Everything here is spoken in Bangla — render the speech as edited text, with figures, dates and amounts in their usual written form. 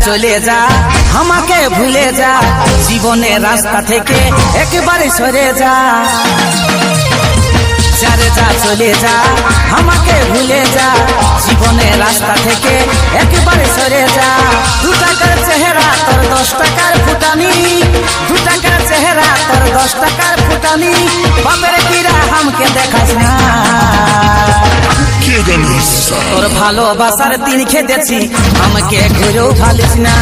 চলে যা আমাকে ভুলে যা জীবনের রাস্তা থেকে একেবারে সরে যা যারে যা চলে যা আমাকে ভুলে যা জীবনের রাস্তা থেকে একেবারে সরে যা 2 টাকার চেহারা তোর 10 টাকার ফুটানি 2 টাকার চেহারা তোর 10 টাকার ফুটানি বাপের কিরা আমাকে দেখাস না তোর ভালোবাসার দিন খেতেছি আমাকে ঘুরেও ভালিস না।